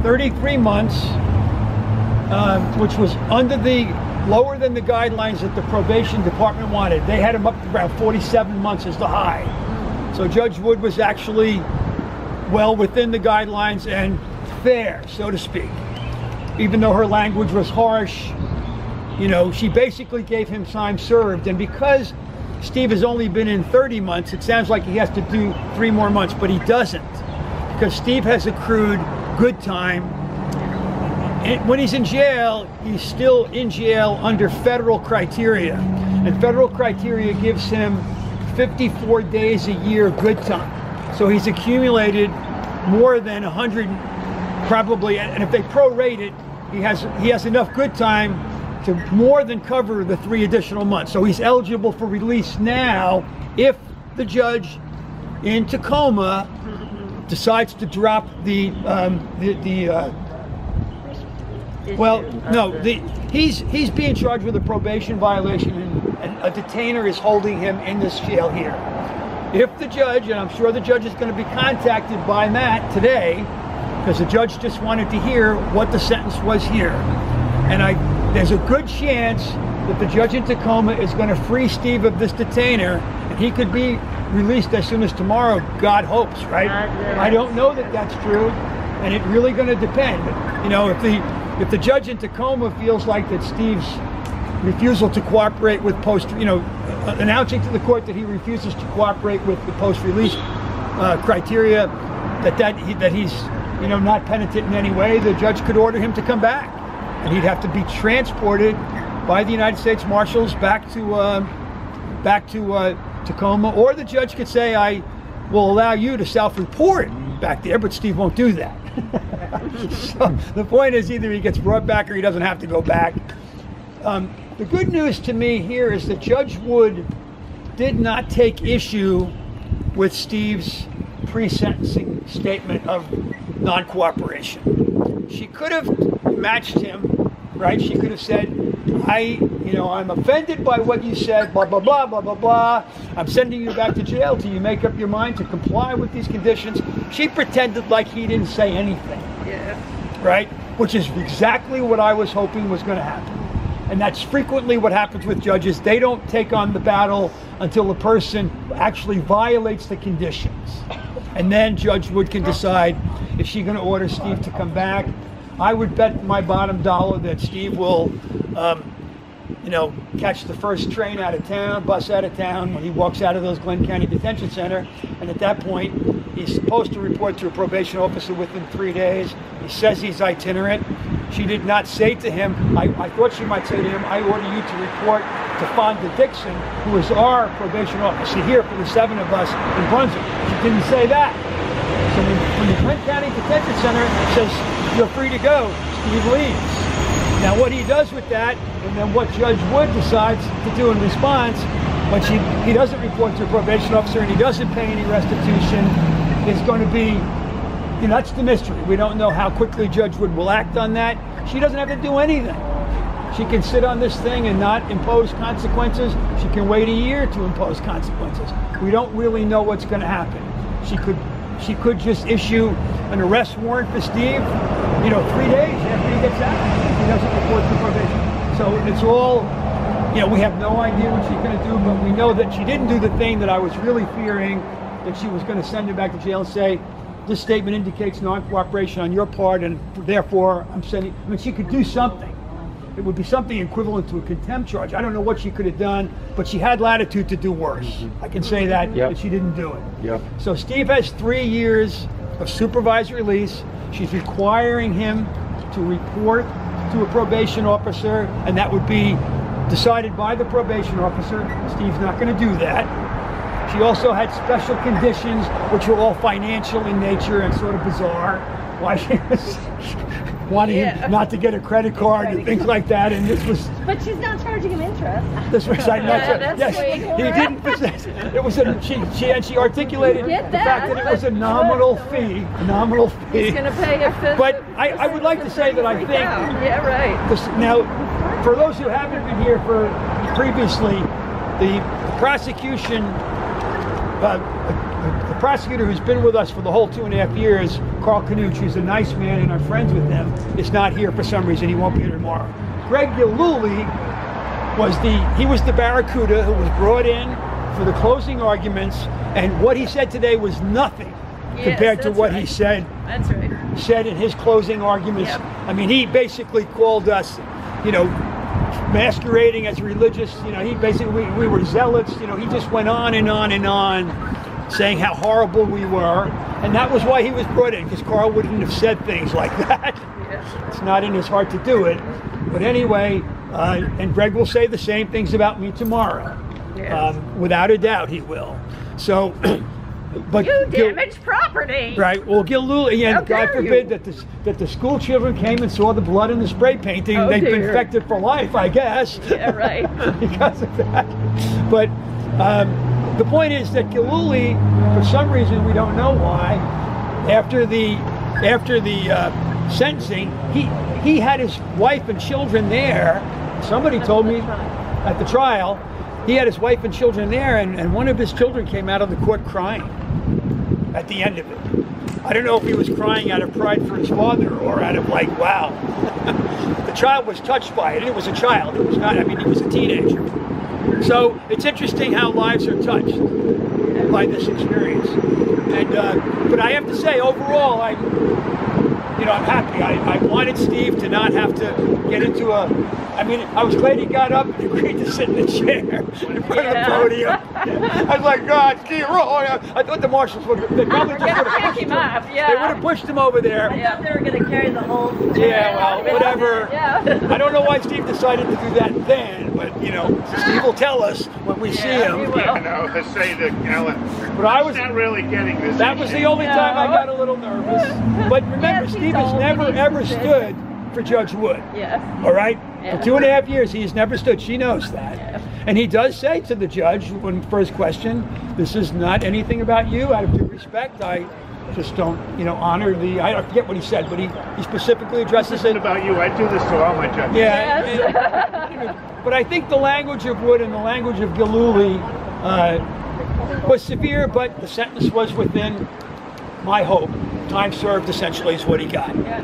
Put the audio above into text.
33 months, which was lower than the guidelines that the probation department wanted. They had him up to around 47 months as the high. So Judge Wood was actually well within the guidelines and fair, so to speak. Even though her language was harsh, you know, she basically gave him time served. And because Steve has only been in 30 months, it sounds like he has to do 3 more months, but he doesn't. Because Steve has accrued good time. And when he's in jail, he's still in jail under federal criteria. And federal criteria gives him 54 days a year good time. So he's accumulated more than 100, probably, and if they prorate it, he has enough good time to more than cover the 3 additional months. So he's eligible for release now if the judge in Tacoma decides to drop he's being charged with a probation violation, and a detainer is holding him in this jail here. If the judge, and I'm sure the judge is going to be contacted by Matt today, because the judge just wanted to hear what the sentence was here. And there's a good chance that the judge in Tacoma is going to free Steve of this detainer, and he could be released as soon as tomorrow, God hopes, right? I don't know that that's true, and it's really going to depend. You know, if the judge in Tacoma feels like that Steve's refusal to cooperate with announcing to the court that he refuses to cooperate with the post-release criteria, that he's not penitent in any way, the judge could order him to come back, and he'd have to be transported by the United States Marshals back to Tacoma, or the judge could say, I will allow you to self-report back there, but Steve won't do that. So the point is, either he gets brought back or he doesn't have to go back. The good news to me here is that Judge Wood did not take issue with Steve's pre-sentencing statement of non-cooperation. She could have matched him, right? She could have said, I'm offended by what you said, blah, blah, blah, blah, blah, blah. I'm sending you back to jail till you make up your mind to comply with these conditions. She pretended like he didn't say anything. Yeah. Right? Which is exactly what I was hoping was going to happen. And that's frequently what happens with judges. They don't take on the battle until the person actually violates the conditions. And then Judge Wood can decide if she's going to order Steve to come back. I would bet my bottom dollar that Steve will catch the first train out of town, bus out of town, when he walks out of those Glenn County Detention Center. And at that point, he's supposed to report to a probation officer within 3 days. He says he's itinerant. She did not say to him, I thought she might say to him, I order you to report to Fonda Dixon, who is our probation officer here for the 7 of us in Brunswick. She didn't say that. So when the Glenn County Detention Center says, you're free to go, Steve leaves. Now what he does with that, and then what Judge Wood decides to do in response, when he doesn't report to a probation officer and he doesn't pay any restitution, is going to be, that's the mystery. We don't know how quickly Judge Wood will act on that. She doesn't have to do anything. She can sit on this thing and not impose consequences. She can wait a year to impose consequences. We don't really know what's going to happen. She could just issue an arrest warrant for Steve, 3 days after he gets out. He doesn't report to probation. So it's all, we have no idea what she's going to do, but we know that she didn't do the thing that I was really fearing, that she was going to send him back to jail and say, this statement indicates non-cooperation on your part, and therefore I'm sending. She could do something. It would be something equivalent to a contempt charge. I don't know what she could have done, but she had latitude to do worse. I can say that, but she didn't do it. Yep. So Steve has 3 years of supervised release. She's requiring him to report to a probation officer, and that would be decided by the probation officer. Steve's not going to do that. She also had special conditions, which were all financial in nature and sort of bizarre. Why she was wanting him not to get a credit card and things like that, and this was. But she's not charging him interest. This was yes, he didn't possess. It was she articulated the fact that it was a nominal fee. He's going to pay a fifth. But I would like to say that I think. Now, for those who haven't been here previously, the prosecution. The prosecutor who's been with us for the whole 2.5 years, Carl Canucci, who's a nice man and I'm friends with him, is not here for some reason. He won't be here tomorrow. Greg Gillooly was the Barracuda who was brought in for the closing arguments, and what he said today was nothing compared to what he said. That's right. Said in his closing arguments. Yep. I mean, he basically called us, masquerading as religious. He basically we were zealots. He just went on and on and on, saying how horrible we were, and that was why he was brought in, because Carl wouldn't have said things like that. Yes. It's not in his heart to do it. But anyway, and Greg will say the same things about me tomorrow. Yes. Without a doubt, he will. So. But You damaged property. Right. Well, Gillooly, How God dare forbid you. that the school children came and saw the blood in the spray painting. Oh, They've been dear. infected for life, I guess. Yeah, right. Because of that. But the point is that Gillooly, for some reason we don't know why, after the sentencing, he had his wife and children there. Somebody told me at the trial. He had his wife and children there, and one of his children came out of the court crying at the end of it. I don't know if he was crying out of pride for his father or out of like, wow. The child was touched by it. It was a child. It was not, he was a teenager. So it's interesting how lives are touched by this experience. And but I have to say, overall, I'm happy. I wanted Steve to not have to get into I was glad he got up and agreed to sit in the chair in front of the podium. I was like, God, Steve, roll. I thought the marshals they probably just would have pushed him. Yeah. They would have pushed him over there. I thought they were going to carry the whole. Yeah, well, whatever. Yeah. I don't know why Steve decided to do that then, but Steve will tell us when we see him. he will. To say that, But I was not really getting this. That was the only time I got a little nervous. But remember, Yes, Steve has told never me ever he stood for Judge Wood. Yes. All right? Yeah. For 2.5 years, he has never stood. She knows that. Yeah. And he does say to the judge, when first question, this is not anything about you. Out of due respect, I just don't, honor I forget what he said, but he specifically addresses it. About you, I do this to all my judges. Yeah. Yes. But I think the language of Wood and the language of Gillooly was severe, but the sentence was within my hope. Time served, essentially, is what he got. Yeah.